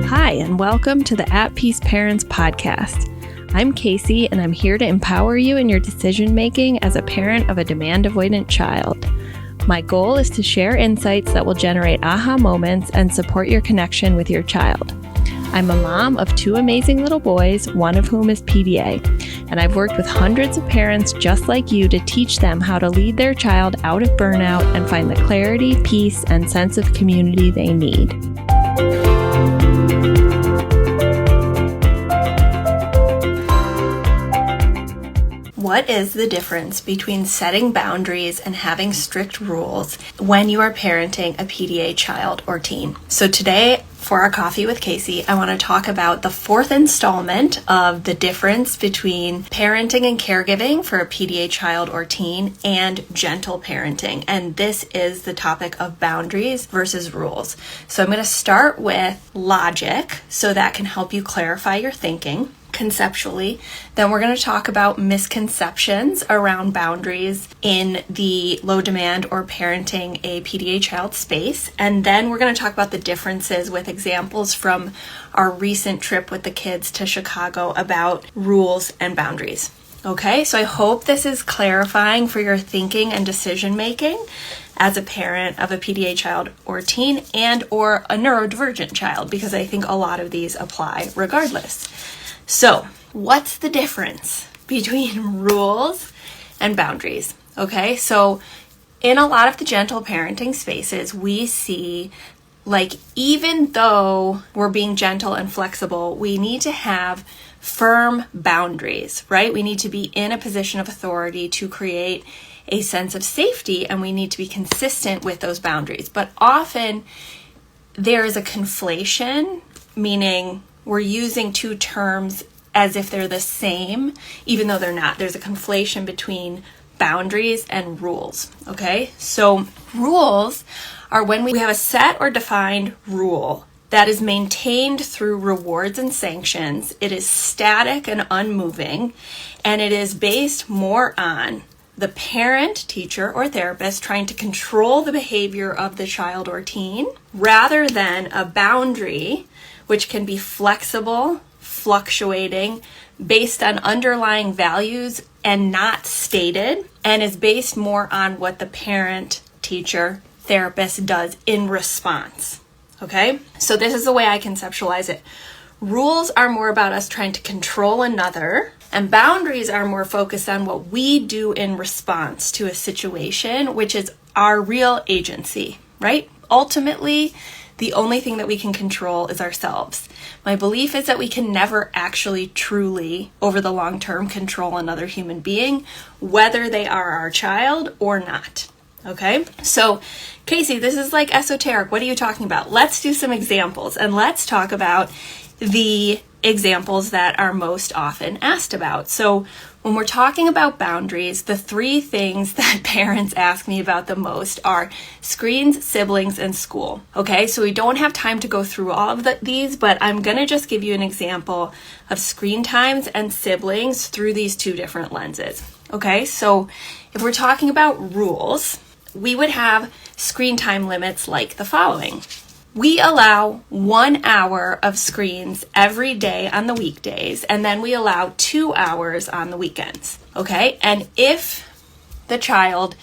Hi, and welcome to the At Peace Parents podcast. I'm Casey, and I'm here to empower you in your decision-making as a parent of a demand-avoidant child. My goal is to share insights that will generate aha moments and support your connection with your child. I'm a mom of two amazing little boys, one of whom is PDA, and I've worked with hundreds of parents just like you to teach them how to lead their child out of burnout and find the clarity, peace, and sense of community they need. What is the difference between setting boundaries and having strict rules when you are parenting a PDA child or teen? So today, for our Coffee with Casey, I want to talk about the fourth installment of the difference between parenting and caregiving for a PDA child or teen and gentle parenting. And this is the topic of boundaries versus rules. So I'm going to start with logic so that can help you clarify your thinking conceptually. Then we're going to talk about misconceptions around boundaries in the low demand or parenting a PDA child space. And then we're going to talk about the differences with examples from our recent trip with the kids to Chicago about rules and boundaries. Okay, so I hope this is clarifying for your thinking and decision making as a parent of a PDA child or teen and or a neurodivergent child, because I think a lot of these apply regardless. So, what's the difference between rules and boundaries? Okay, so in a lot of the gentle parenting spaces, we see even though we're being gentle and flexible, we need to have firm boundaries, right? We need to be in a position of authority to create a sense of safety, and we need to be consistent with those boundaries. But often there is a conflation, meaning we're using two terms as if they're the same, even though they're not. There's a conflation between boundaries and rules, okay? So rules are when we have a set or defined rule that is maintained through rewards and sanctions. It is static and unmoving, and it is based more on the parent, teacher, or therapist trying to control the behavior of the child or teen, rather than a boundary which can be flexible, fluctuating, based on underlying values and not stated, and is based more on what the parent, teacher, therapist does in response. Okay? So this is the way I conceptualize it. Rules are more about us trying to control another, and boundaries are more focused on what we do in response to a situation, which is our real agency, right? Ultimately, the only thing that we can control is ourselves. My belief is that we can never actually truly, over the long term, control another human being, whether they are our child or not. Okay? So, Casey, this is like esoteric. What are you talking about? Let's do some examples, and let's talk about the examples that are most often asked about. So when we're talking about boundaries, the three things that parents ask me about the most are screens, siblings, and school. Okay, so we don't have time to go through all of these, but I'm going to just give you an example of screen times and siblings through these two different lenses. Okay, so if we're talking about rules, we would have screen time limits like the following. We allow 1 hour of screens every day on the weekdays, and then we allow 2 hours on the weekends, okay? And if the child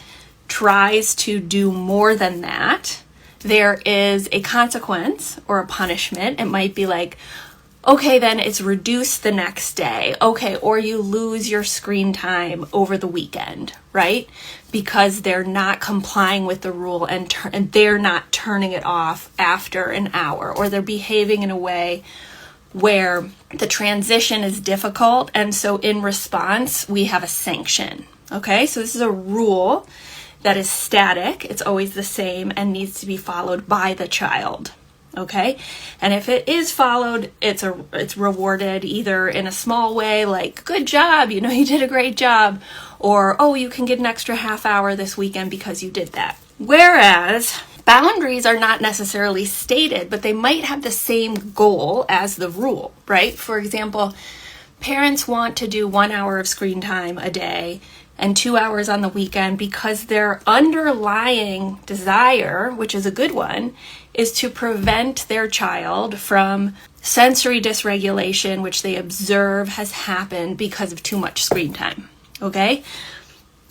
tries to do more than that, there is a consequence or a punishment. It might be like, okay, then it's reduced the next day. Okay, or you lose your screen time over the weekend, right? Because they're not complying with the rule and they're not turning it off after an hour, or they're behaving in a way where the transition is difficult. And so in response, we have a sanction. Okay, so this is a rule that is static. It's always the same and needs to be followed by the child. Okay, and if it is followed, it's rewarded either in a small way, like good job, you did a great job, or oh, you can get an extra half hour this weekend because you did that. Whereas boundaries are not necessarily stated, but they might have the same goal as the rule, right? For example, parents want to do 1 hour of screen time a day, and 2 hours on the weekend, because their underlying desire, which is a good one, is to prevent their child from sensory dysregulation, which they observe has happened because of too much screen time. Okay?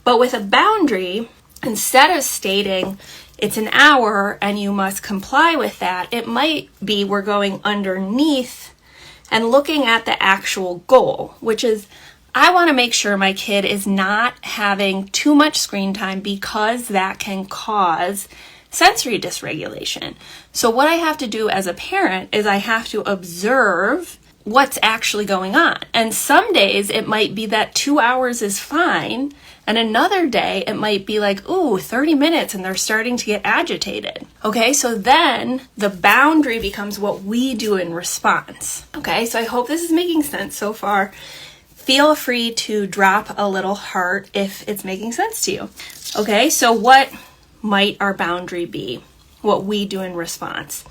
But with a boundary, instead of stating it's an hour and you must comply with that, it might be we're going underneath and looking at the actual goal, which is, I want to make sure my kid is not having too much screen time because that can cause sensory dysregulation. So what I have to do as a parent is I have to observe what's actually going on. And some days it might be that 2 hours is fine, and another day it might be like, 30 minutes and they're starting to get agitated. Okay, so then the boundary becomes what we do in response. Okay, so I hope this is making sense so far. Feel free to drop a little heart if it's making sense to you. Okay, so what might our boundary be? What we do in response?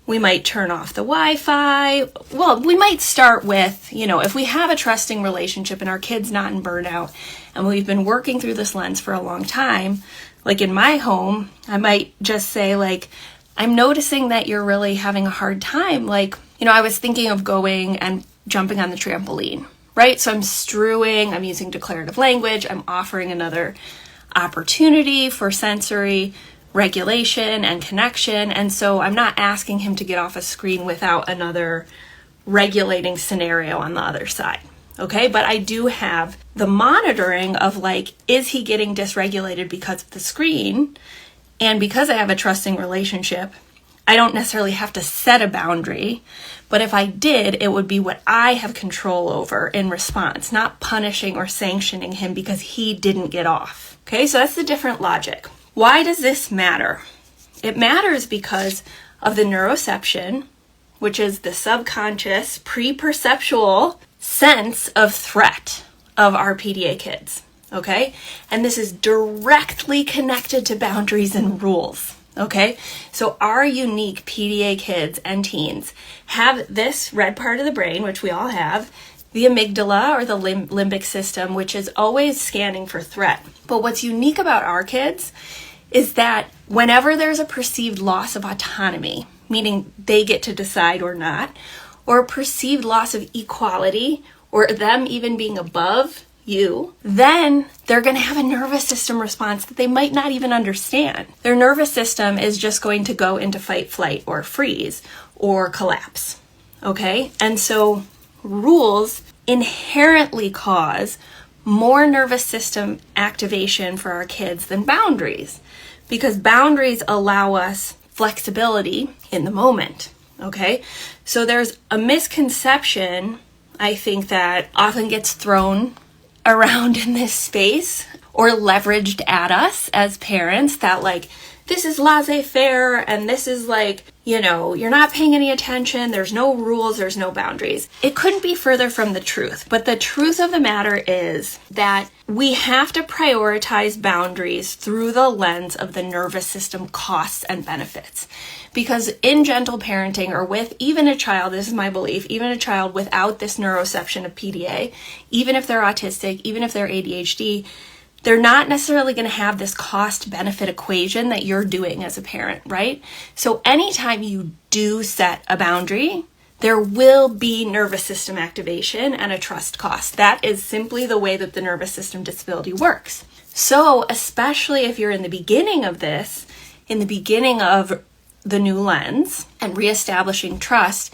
We might turn off the Wi-Fi. Well, we might start with, if we have a trusting relationship and our kid's not in burnout and we've been working through this lens for a long time, like in my home, I might just say, like, I'm noticing that you're really having a hard time. Like, I was thinking of going and jumping on the trampoline, right? So I'm using declarative language, I'm offering another opportunity for sensory regulation and connection, and so I'm not asking him to get off a screen without another regulating scenario on the other side. Okay, but I do have the monitoring of, like, is he getting dysregulated because of the screen? And because I have a trusting relationship, I don't necessarily have to set a boundary, but if I did, it would be what I have control over in response, not punishing or sanctioning him because he didn't get off. Okay, so that's the different logic. Why does this matter? It matters because of the neuroception, which is the subconscious pre-perceptual sense of threat of our PDA kids. Okay, and this is directly connected to boundaries and rules. Okay, so our unique PDA kids and teens have this red part of the brain, which we all have, the amygdala or the limbic system, which is always scanning for threat. But what's unique about our kids is that whenever there's a perceived loss of autonomy, meaning they get to decide or not, or a perceived loss of equality, or them even being above you, then they're going to have a nervous system response that they might not even understand. Their nervous system is just going to go into fight, flight, or freeze, or collapse. Okay? And so rules inherently cause more nervous system activation for our kids than boundaries, because boundaries allow us flexibility in the moment. Okay? So there's a misconception, I think, that often gets thrown around in this space or leveraged at us as parents, that, like, this is laissez-faire and this is like, you're not paying any attention, there's no rules, there's no boundaries. It couldn't be further from the truth. But the truth of the matter is that we have to prioritize boundaries through the lens of the nervous system costs and benefits. Because in gentle parenting, or with even a child, this is my belief, even a child without this neuroception of PDA, even if they're autistic, even if they're ADHD, they're not necessarily going to have this cost-benefit equation that you're doing as a parent, right? So anytime you do set a boundary, there will be nervous system activation and a trust cost. That is simply the way that the nervous system disability works. So especially if you're in the beginning of this, in the beginning of the new lens and reestablishing trust,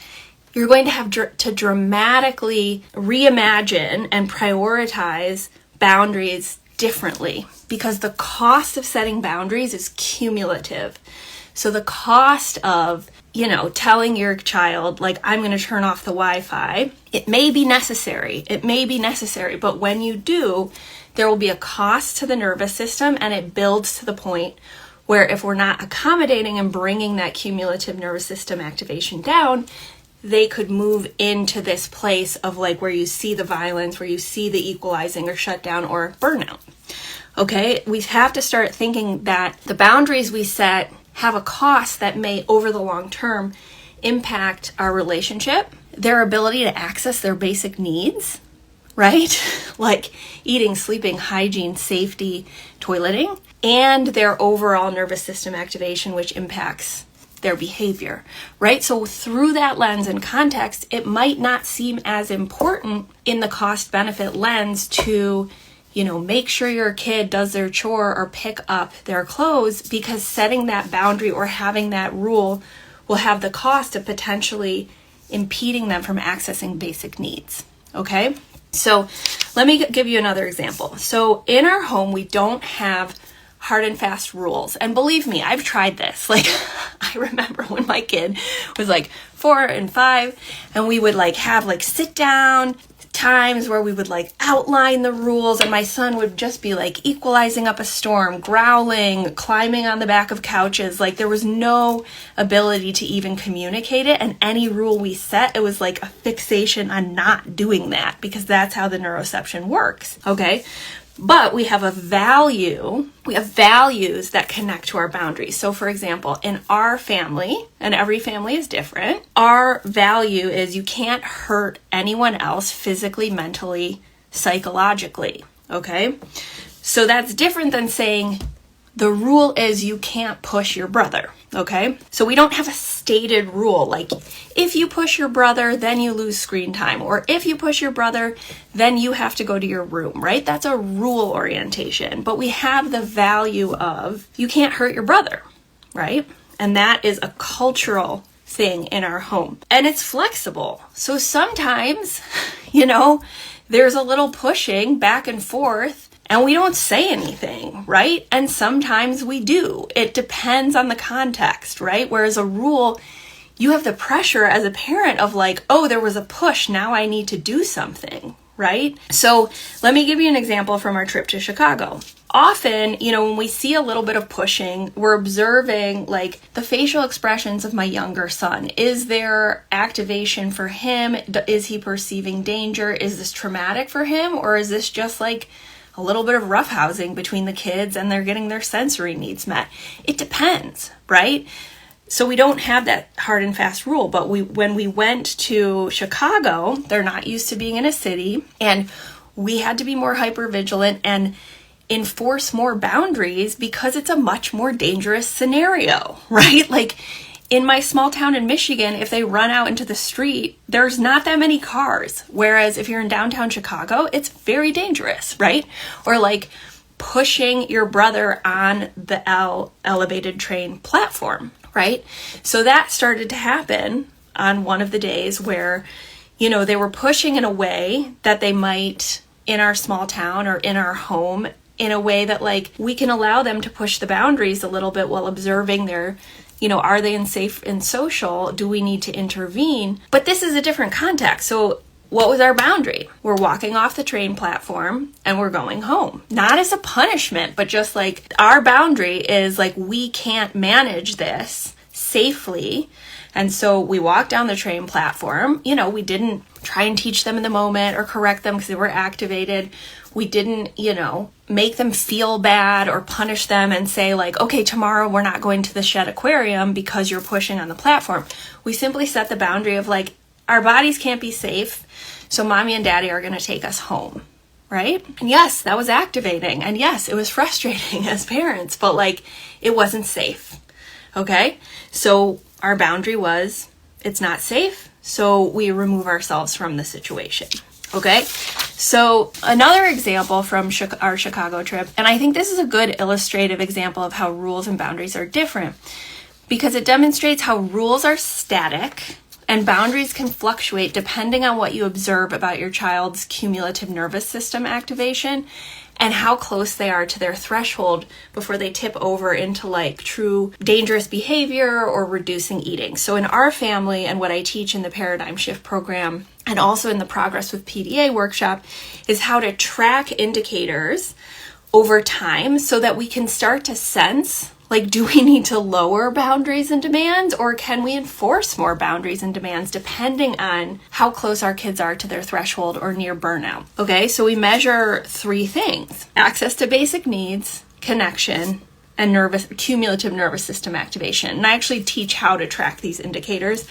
you're going to have to dramatically reimagine and prioritize boundaries differently, because the cost of setting boundaries is cumulative. So the cost of, telling your child, like, I'm going to turn off the Wi-Fi, it may be necessary, but when you do, there will be a cost to the nervous system, and it builds to the point where if we're not accommodating and bringing that cumulative nervous system activation down, they could move into this place of, like, where you see the violence, where you see the equalizing or shutdown or burnout. Okay, we have to start thinking that the boundaries we set have a cost that may, over the long term, impact our relationship, their ability to access their basic needs, right? Like eating, sleeping, hygiene, safety, toileting, and their overall nervous system activation, which impacts their behavior, right? So through that lens and context, it might not seem as important in the cost benefit lens to, make sure your kid does their chore or pick up their clothes, because setting that boundary or having that rule will have the cost of potentially impeding them from accessing basic needs, okay? So let me give you another example. So in our home, we don't have hard and fast rules. And believe me, I've tried this. Like, I remember when my kid was like 4 and 5, and we would have sit down times where we would outline the rules, and my son would just be equalizing up a storm, growling, climbing on the back of couches. There was no ability to even communicate it, and any rule we set, it was a fixation on not doing that, because that's how the neuroception works, okay? But we have values that connect to our boundaries. So for example, in our family, and every family is different, our value is you can't hurt anyone else physically, mentally, psychologically, okay? So that's different than saying the rule is you can't push your brother, okay? So we don't have a stated rule, if you push your brother, then you lose screen time, or if you push your brother, then you have to go to your room, right? That's a rule orientation, but we have the value of you can't hurt your brother, right? And that is a cultural thing in our home, and it's flexible. So sometimes, there's a little pushing back and forth, and we don't say anything, right? And sometimes we do. It depends on the context, right? Whereas a rule, you have the pressure as a parent of oh, there was a push, now I need to do something, right? So let me give you an example from our trip to Chicago. Often, when we see a little bit of pushing, we're observing the facial expressions of my younger son. Is there activation for him? Is he perceiving danger? Is this traumatic for him? Or is this just a little bit of roughhousing between the kids and they're getting their sensory needs met? It depends, right? So we don't have that hard and fast rule, but when we went to Chicago, they're not used to being in a city, and we had to be more hyper vigilant and enforce more boundaries because it's a much more dangerous scenario, right? In my small town in Michigan, if they run out into the street, there's not that many cars. Whereas if you're in downtown Chicago, it's very dangerous, right? Or pushing your brother on the elevated train platform, right? So that started to happen on one of the days where, they were pushing in a way that they might in our small town or in our home, in a way that we can allow them to push the boundaries a little bit while observing their, are they safe and social? Do we need to intervene? But this is a different context. So what was our boundary? We're walking off the train platform and we're going home. Not as a punishment, but just our boundary is we can't manage this safely. And so we walked down the train platform. We didn't try and teach them in the moment or correct them because they were activated. We didn't, make them feel bad or punish them and say okay, tomorrow we're not going to the shed aquarium because you're pushing on the platform. We simply set the boundary of our bodies can't be safe, so mommy and daddy are going to take us home, right? And yes, that was activating. And yes, it was frustrating as parents, but it wasn't safe, okay? So our boundary was it's not safe, so we remove ourselves from the situation. Okay, so another example from our Chicago trip, and I think this is a good illustrative example of how rules and boundaries are different, because it demonstrates how rules are static and boundaries can fluctuate depending on what you observe about your child's cumulative nervous system activation and how close they are to their threshold before they tip over into true dangerous behavior or reducing eating. So in our family, and what I teach in the Paradigm Shift program and also in the Progress with PDA workshop, is how to track indicators over time so that we can start to sense do we need to lower boundaries and demands, or can we enforce more boundaries and demands depending on how close our kids are to their threshold or near burnout? Okay, so we measure 3 things: access to basic needs, connection, and cumulative nervous system activation. And I actually teach how to track these indicators,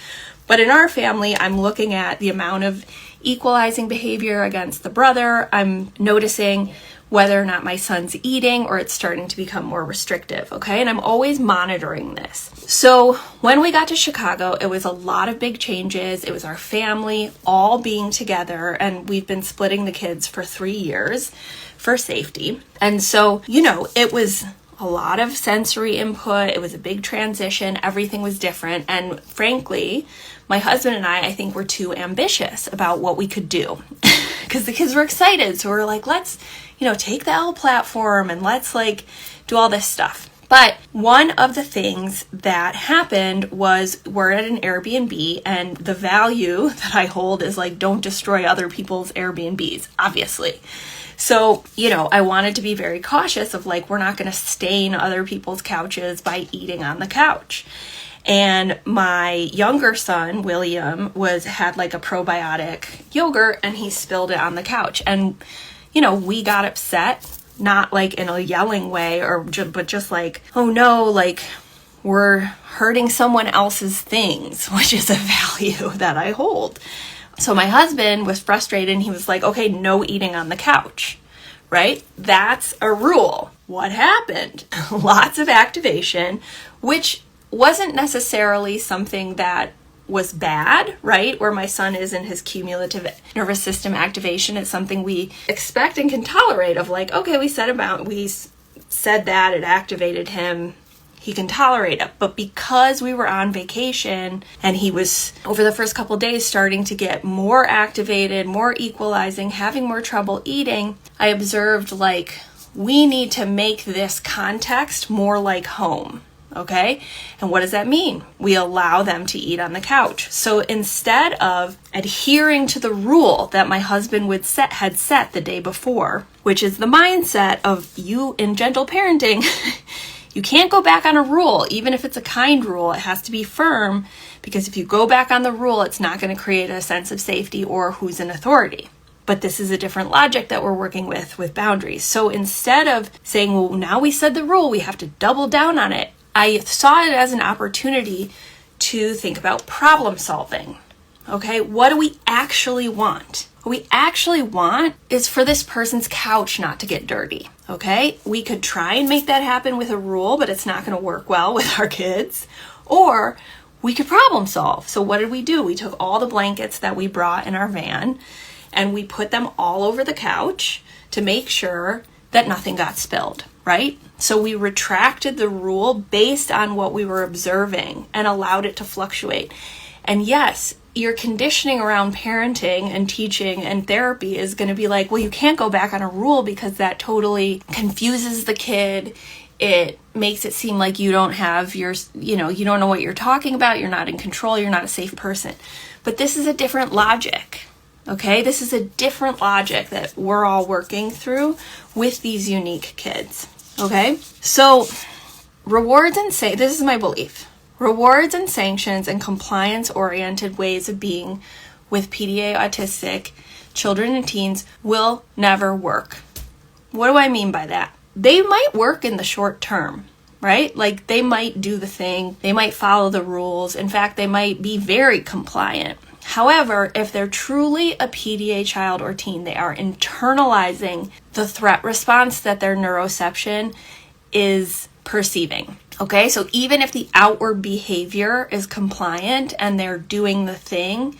But in our family, I'm looking at the amount of equalizing behavior against the brother. I'm noticing whether or not my son's eating or it's starting to become more restrictive, okay? And I'm always monitoring this. So when we got to Chicago, it was a lot of big changes. It was our family all being together, and we've been splitting the kids for 3 years for safety. And so, it was a lot of sensory input. It was a big transition. Everything was different. And frankly, my husband and I think were too ambitious about what we could do because the kids were excited. So we're like, let's, take the L platform and let's do all this stuff. But one of the things that happened was we're at an Airbnb, and the value that I hold is don't destroy other people's Airbnbs, obviously. So, I wanted to be very cautious of we're not going to stain other people's couches by eating on the couch. And my younger son, William, had a probiotic yogurt, and he spilled it on the couch. And, we got upset, not in a yelling way but just oh no, we're hurting someone else's things, which is a value that I hold. So my husband was frustrated, and he was like, okay, no eating on the couch, right? That's a rule. What happened? Lots of activation, which wasn't necessarily something that was bad, right? Where my son is in his cumulative nervous system activation. It's something we expect and can tolerate of okay, we said that, it activated him. He can tolerate it. But because we were on vacation and he was, over the first couple of days, starting to get more activated, more equalizing, having more trouble eating, I observed we need to make this context more like home. Okay? And what does that mean? We allow them to eat on the couch. So instead of adhering to the rule that my husband had set the day before, which is the mindset of you in gentle parenting, you can't go back on a rule, even if it's a kind rule. It has to be firm, because if you go back on the rule, it's not going to create a sense of safety or who's in authority. But this is a different logic that we're working with boundaries. So instead of saying, well, now we said the rule, we have to double down on it, I saw it as an opportunity to think about problem solving. Okay, what do we actually want? What we actually want is for this person's couch not to get dirty. Okay, we could try and make that happen with a rule, but it's not going to work well with our kids. Or we could problem solve. So what did we do? We took all the blankets that we brought in our van and we put them all over the couch to make sure that nothing got spilled, right? So we retracted the rule based on what we were observing and allowed it to fluctuate. And yes, your conditioning around parenting and teaching and therapy is going to be well, you can't go back on a rule because that totally confuses the kid. It makes it seem like you don't have you don't know what you're talking about. You're not in control. You're not a safe person. But this is a different logic. Okay, this is a different logic that we're all working through with these unique kids. Okay, so this is my belief. Rewards and sanctions and compliance-oriented ways of being with PDA autistic children and teens will never work. What do I mean by that? They might work in the short term, right? They might do the thing. They might follow the rules. In fact, they might be very compliant. However, if they're truly a PDA child or teen, they are internalizing the threat response that their neuroception is perceiving. Okay, so even if the outward behavior is compliant and they're doing the thing,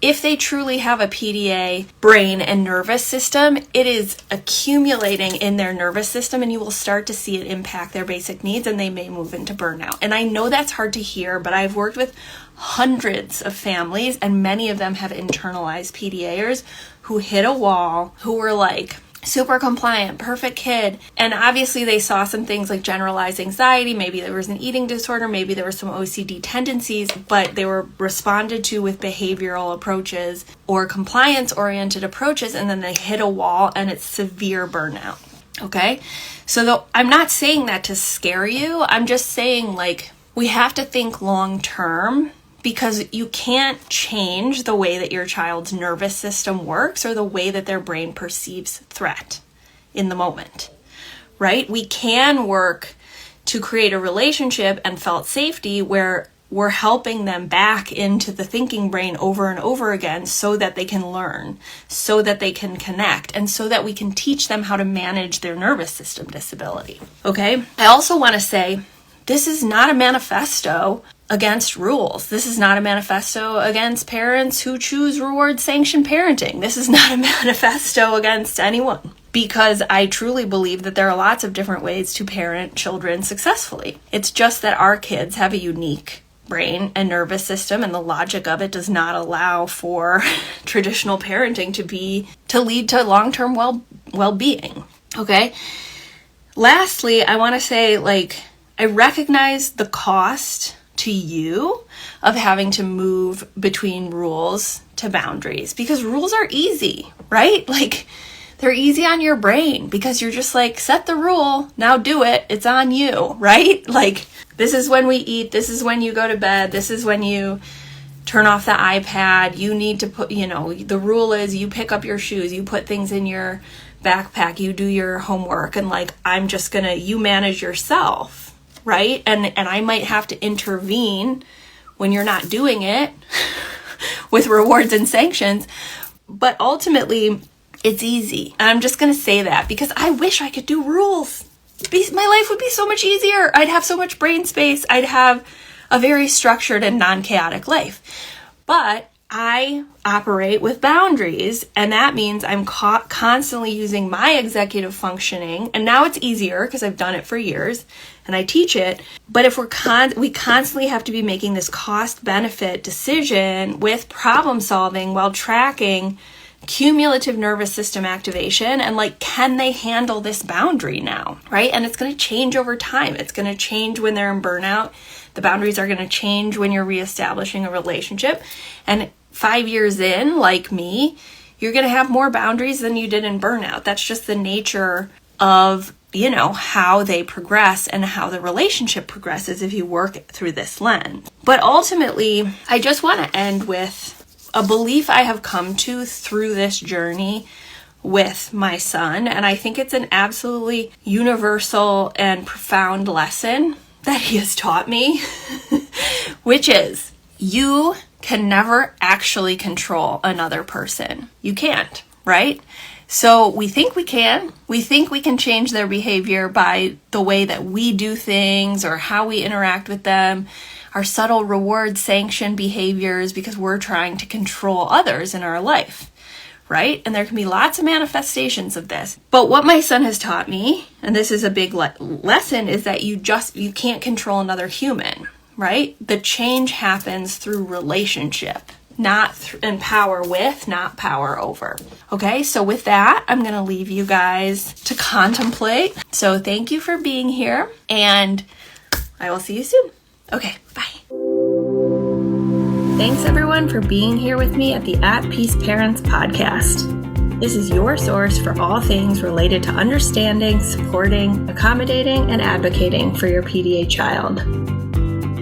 if they truly have a PDA brain and nervous system, it is accumulating in their nervous system, and you will start to see it impact their basic needs, and they may move into burnout. And I know that's hard to hear, but I've worked with hundreds of families, and many of them have internalized PDAers who hit a wall, who were super compliant, perfect kid. And obviously they saw some things like generalized anxiety. Maybe there was an eating disorder. Maybe there were some OCD tendencies, but they were responded to with behavioral approaches or compliance-oriented approaches. And then they hit a wall and it's severe burnout. Okay. So I'm not saying that to scare you. I'm just saying we have to think long-term, because you can't change the way that your child's nervous system works or the way that their brain perceives threat in the moment, right? We can work to create a relationship and felt safety where we're helping them back into the thinking brain over and over again so that they can learn, so that they can connect, and so that we can teach them how to manage their nervous system disability. Okay? I also want to say, this is not a manifesto against rules. This is not a manifesto against parents who choose reward-sanctioned parenting. This is not a manifesto against anyone, because I truly believe that there are lots of different ways to parent children successfully. It's just that our kids have a unique brain and nervous system, and the logic of it does not allow for traditional parenting to lead to long-term well-being. Okay? Lastly, I want to say, I recognize the cost to you of having to move between rules to boundaries, because rules are easy, right? They're easy on your brain because you're just set the rule, now do it, it's on you, right? This is when we eat, this is when you go to bed, this is when you turn off the iPad, you need to put, the rule is you pick up your shoes, you put things in your backpack, you do your homework, and I'm just gonna, you manage yourself, right? And I might have to intervene when you're not doing it with rewards and sanctions, but ultimately, it's easy. And I'm just going to say that because I wish I could do rules. My life would be so much easier. I'd have so much brain space. I'd have a very structured and non-chaotic life. But I operate with boundaries, and that means I'm constantly using my executive functioning. And now it's easier because I've done it for years and I teach it. But if we constantly have to be making this cost-benefit decision with problem solving while tracking cumulative nervous system activation and can they handle this boundary now, right? And it's going to change over time. It's going to change when they're in burnout. The boundaries are going to change when you're reestablishing a relationship. And 5 years in, like me, you're going to have more boundaries than you did in burnout. That's just the nature of, how they progress and how the relationship progresses if you work through this lens. But ultimately, I just want to end with a belief I have come to through this journey with my son, and I think it's an absolutely universal and profound lesson that he has taught me, which is you can never actually control another person. You can't, right? So we think we can. We think we can change their behavior by the way that we do things or how we interact with them, our subtle reward sanction behaviors, because we're trying to control others in our life, right? And there can be lots of manifestations of this. But what my son has taught me, and this is a big lesson, is that you can't control another human, right? The change happens through relationship, not in power with, not power over. Okay, so with that, I'm going to leave you guys to contemplate. So thank you for being here, and I will see you soon. Okay, bye. Thanks everyone for being here with me at the At Peace Parents podcast. This is your source for all things related to understanding, supporting, accommodating, and advocating for your PDA child.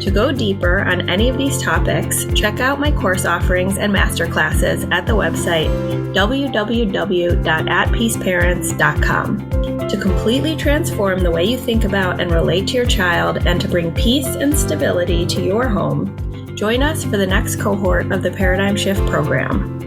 To go deeper on any of these topics, check out my course offerings and masterclasses at the website www.atpeaceparents.com. To completely transform the way you think about and relate to your child and to bring peace and stability to your home, join us for the next cohort of the Paradigm Shift program.